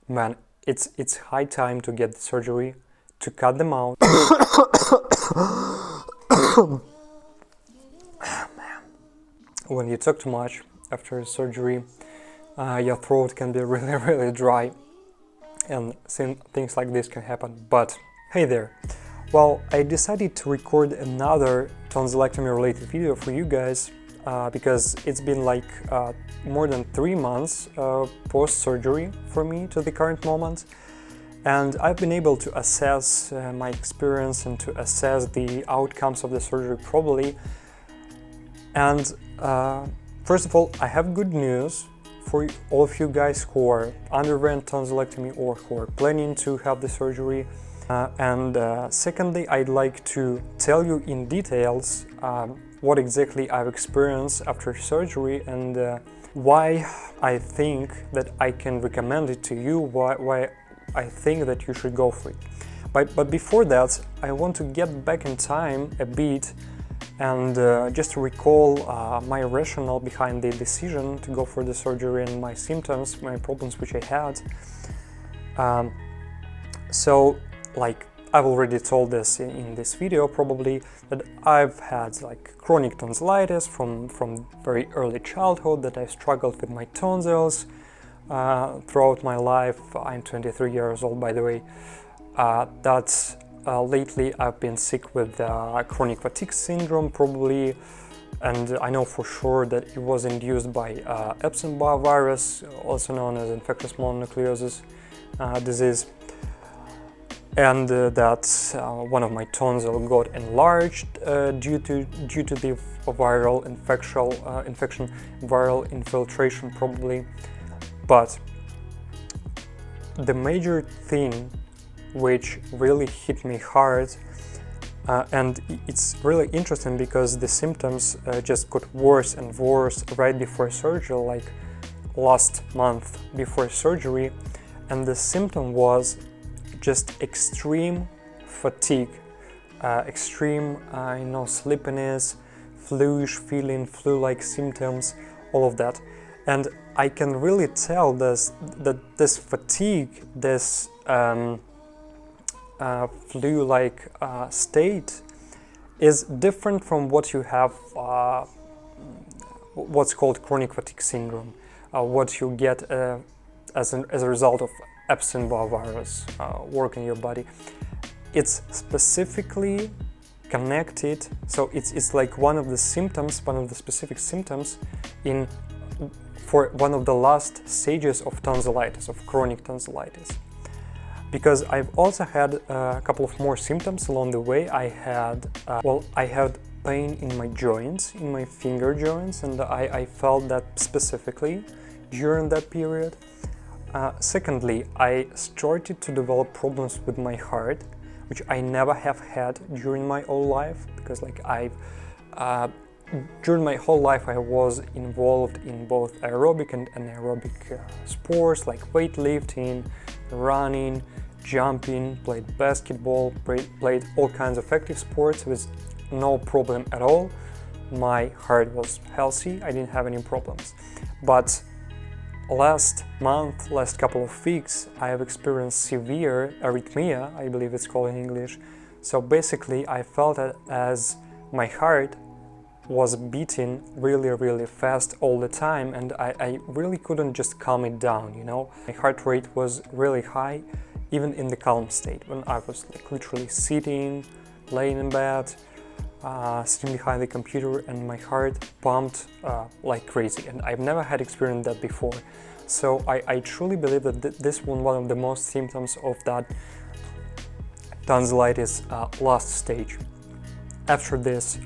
Man, it's high time to get the surgery, to cut them out. When you talk too much after surgery, your throat can be really, really dry, and things like this can happen. But hey there. Well, I decided to record another tonsillectomy related video for you guys because it's been like more than 3 months post-surgery for me to the current moment, and I've been able to assess my experience and to assess the outcomes of the surgery probably. And first of all, I have good news for all of you guys who are underwent tonsillectomy or who are planning to have the surgery. Secondly, I'd like to tell you in details what exactly I've experienced after surgery and why I think that I can recommend it to you, why I think that you should go for it. But before that, I want to get back in time a bit and just recall my rationale behind the decision to go for the surgery and my symptoms, my problems which I had. So, like I've already told this in this video probably, that I've had like chronic tonsillitis from very early childhood, that I struggled with my tonsils throughout my life. I'm 23 years old, by the way. Lately I've been sick with chronic fatigue syndrome probably, and I know for sure that it was induced by Epstein-Barr virus, also known as infectious mononucleosis disease. And that one of my tonsils got enlarged due to the viral infection, viral infiltration probably. But the major thing which really hit me hard, and it's really interesting because the symptoms just got worse and worse right before surgery, like last month before surgery, and the symptom was just extreme fatigue, extreme sleepiness, flu-ish feeling, flu-like symptoms, all of that. And I can really tell that this fatigue, this flu-like state is different from what you have, what's called chronic fatigue syndrome, what you get as a result of Epstein-Barr virus work in your body. It's specifically connected, so it's like one of the symptoms, one of the specific symptoms for one of the last stages of tonsillitis, of chronic tonsillitis. Because I've also had a couple of more symptoms along the way. I had pain in my joints, in my finger joints, and I felt that specifically during that period. Secondly, I started to develop problems with my heart, which I never have had during my whole life, because during my whole life I was involved in both aerobic and anaerobic sports like weightlifting, running, jumping, played basketball, played all kinds of active sports with no problem at all. My heart was healthy, I didn't have any problems. But last couple of weeks, I have experienced severe arrhythmia, I believe it's called in English. So basically, I felt it as my heart was beating really, really fast all the time, and I really couldn't just calm it down, you know. My heart rate was really high, even in the calm state, when I was like literally sitting, laying in bed, sitting behind the computer, and my heart pumped like crazy, and I've never had experienced that before. So I truly believe that this was one of the most symptoms of that tonsillitis last stage. After this,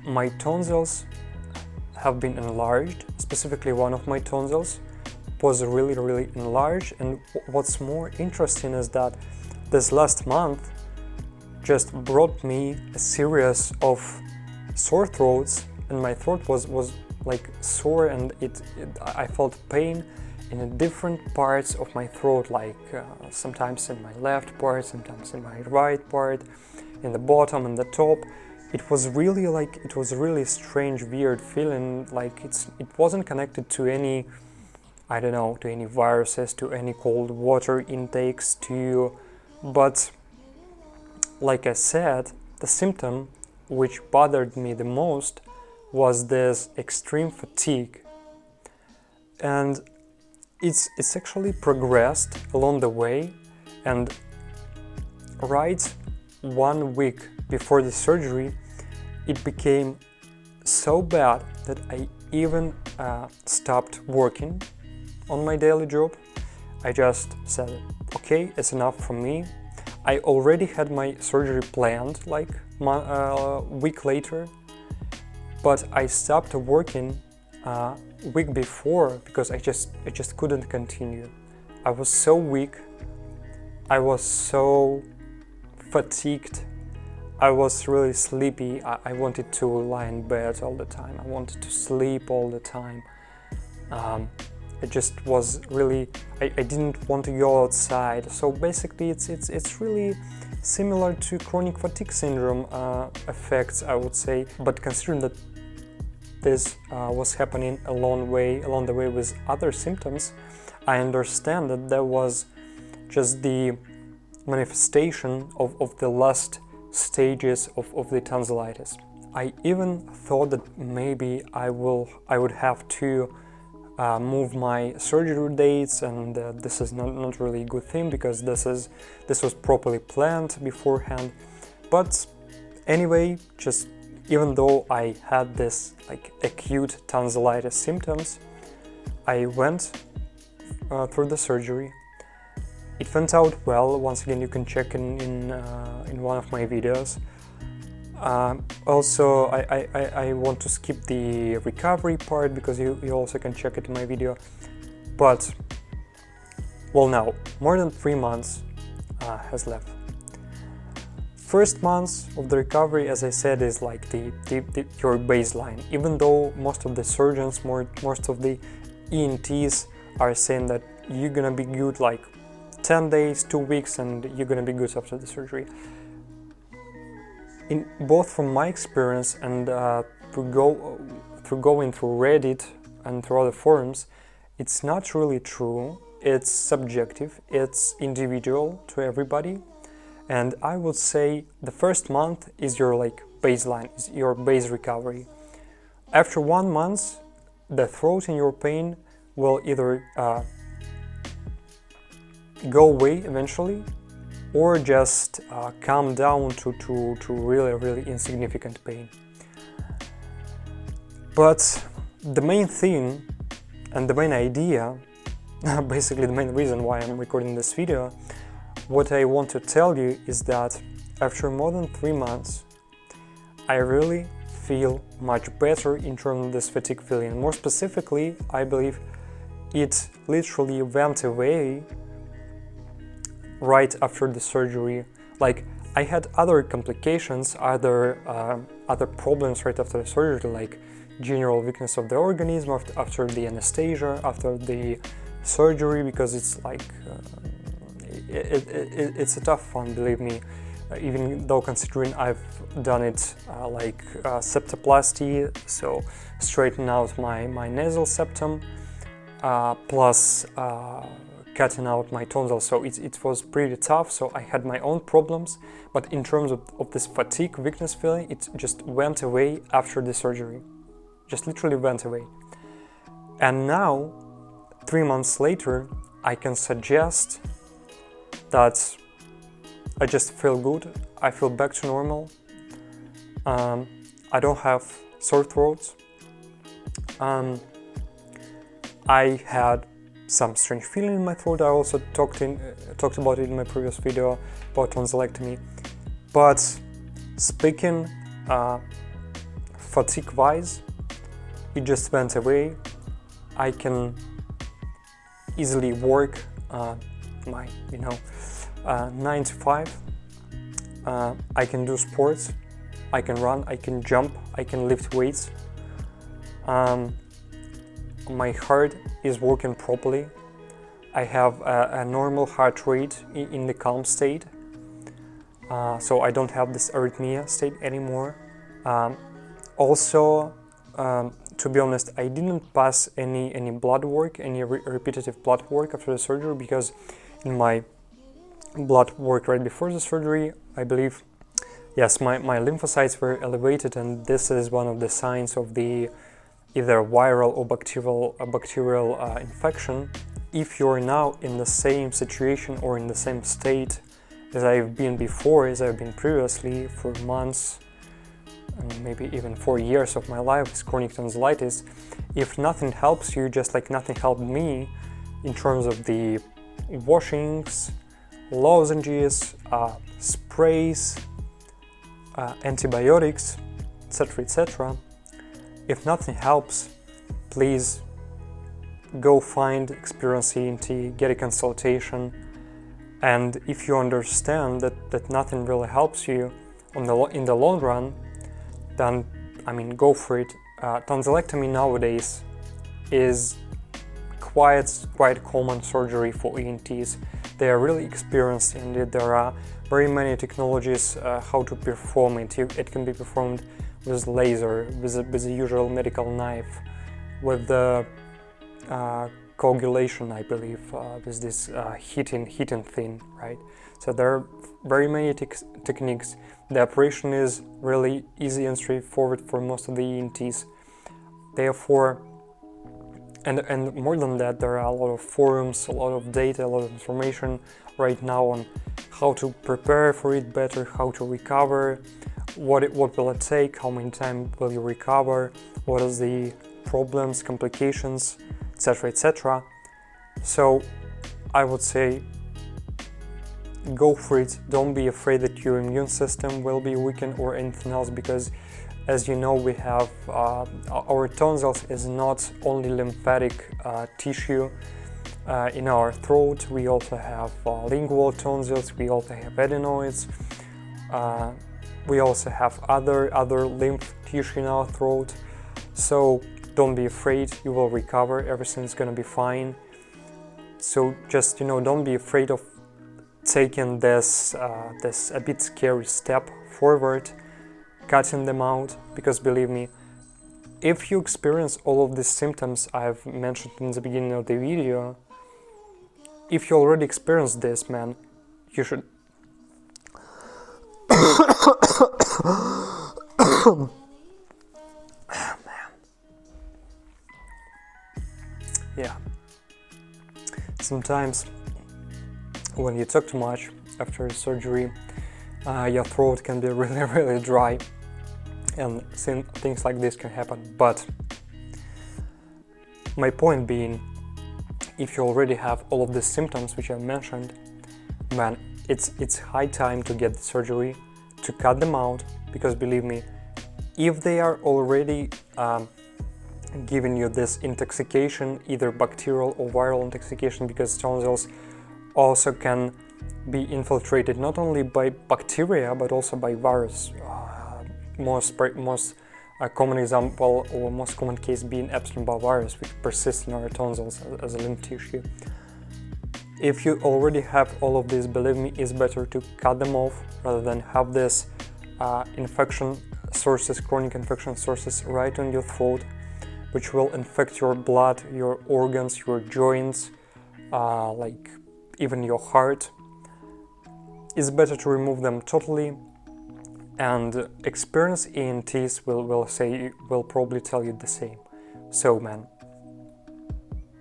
my tonsils have been enlarged. Specifically, one of my tonsils was really, really enlarged, and what's more interesting is that this last month just brought me a series of sore throats, and my throat was like sore, and I felt pain in different parts of my throat, like sometimes in my left part, sometimes in my right part, in the bottom and the top. It was really strange, weird feeling, like it wasn't connected to any I don't know, to any viruses, to any cold water intakes, but like I said, the symptom which bothered me the most was this extreme fatigue, and it's actually progressed along the way, and right 1 week before the surgery it became so bad that I even stopped working on my daily job. I just said, okay, it's enough from me. I already had my surgery planned like a week later, but I stopped working a week before because I just couldn't continue. I was so weak, I was so fatigued, I was really sleepy. I wanted to lie in bed all the time, I wanted to sleep all the time. It just was really, I didn't want to go outside. So basically it's really similar to chronic fatigue syndrome effects, I would say. But considering that this was happening along the way with other symptoms, I understand that that was just the manifestation of the last stages of the tonsillitis. I even thought that maybe I would have to move my surgery dates, and this is not really a good thing because this was properly planned beforehand. But anyway, just even though I had this like acute tonsillitis symptoms, I went through the surgery. It went out well. Once again, you can check in one of my videos. Also, I want to skip the recovery part because you also can check it in my video. But, well, now, more than 3 months has left. First months of the recovery, as I said, is like your baseline. Even though most of the surgeons, most of the ENTs are saying that you're gonna be good like 10 days, 2 weeks, and you're gonna be good after the surgery. In both from my experience and through going through Reddit and through other forums, it's not really true. It's subjective, it's individual to everybody, and I would say the first month is your like baseline, is your base recovery. After 1 month, the throat and your pain will either go away eventually, or just calm down to really insignificant pain. But the main thing and the main idea, basically the main reason why I'm recording this video, what I want to tell you is that after more than 3 months, I really feel much better in terms of this fatigue feeling. More specifically, I believe it literally went away right after the surgery. Like, I had other complications, other problems right after the surgery, like general weakness of the organism after the anesthesia, after the surgery, because it's like it's a tough one, believe me. Even though considering I've done it like septoplasty, so straighten out my nasal septum, plus cutting out my tonsils, so it was pretty tough. So I had my own problems, but in terms of this fatigue, weakness feeling, it just went away after the surgery, just literally went away. And now, 3 months later, I can suggest that I just feel good, I feel back to normal, I don't have sore throats, I had some strange feeling in my throat. I also talked about it in my previous video about tonsillectomy. But speaking fatigue-wise, it just went away. I can easily work my 9 to 5. I can do sports, I can run, I can jump, I can lift weights. My heart is working properly. I have a normal heart rate in the calm state, so I don't have this arrhythmia state anymore. Also, to be honest, I didn't pass any blood work, any repetitive blood work after the surgery, because in my blood work right before the surgery, I believe, yes, my lymphocytes were elevated, and this is one of the signs of the either viral or bacterial infection. If you're now in the same situation or in the same state as I've been before, as I've been previously for months, and maybe even 4 years of my life with chronic tonsillitis, if nothing helps you, just like nothing helped me in terms of the washings, lozenges, sprays, antibiotics, etc., if nothing helps, please go find experienced ENT, get a consultation, and if you understand that nothing really helps you in the long run, then, I mean, go for it. Tonsillectomy nowadays is quite common surgery for ENTs. They are really experienced in it. There are very many technologies how to perform it. It can be performed with laser, with the usual medical knife, with the coagulation, I believe, with this heating thing, right? So there are very many techniques. The operation is really easy and straightforward for most of the ENTs. Therefore, and more than that, there are a lot of forums, a lot of data, a lot of information right now on how to prepare for it better, how to recover, what will it take, how many times will you recover, what is the problems, complications, etc., etc. So I would say go for it. Don't be afraid that your immune system will be weakened or anything else, because as you know, we have our tonsils is not only lymphatic tissue in our throat. We also have lingual tonsils, we also have adenoids, we also have other lymph tissue in our throat. So don't be afraid, you will recover, everything's gonna be fine. So just, don't be afraid of taking this a bit scary step forward, cutting them out, because believe me, if you experience all of these symptoms I've mentioned in the beginning of the video, if you already experienced this, man, you should yeah. Sometimes when you talk too much after surgery, your throat can be really dry, and things like this can happen. But my point being, if you already have all of the symptoms which I mentioned, man, it's high time to get the surgery, to cut them out, because believe me, if they are already giving you this intoxication, either bacterial or viral intoxication, because tonsils also can be infiltrated not only by bacteria but also by virus. Most common example, or most common case, being Epstein-Barr virus, which persists in our tonsils as a lymph tissue. If you already have all of this, believe me, it's better to cut them off rather than have this infection sources, chronic infection sources right on your throat, which will infect your blood, your organs, your joints, like even your heart. It's better to remove them totally, and experienced ENTs will probably tell you the same. So man,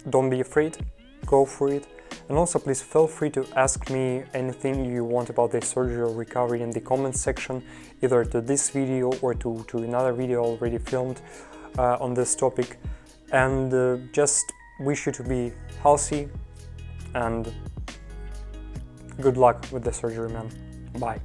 don't be afraid, go for it. And also please feel free to ask me anything you want about this surgery or recovery in the comments section, either to this video or to another video already filmed on this topic. And just wish you to be healthy, and good luck with the surgery, man. Bye.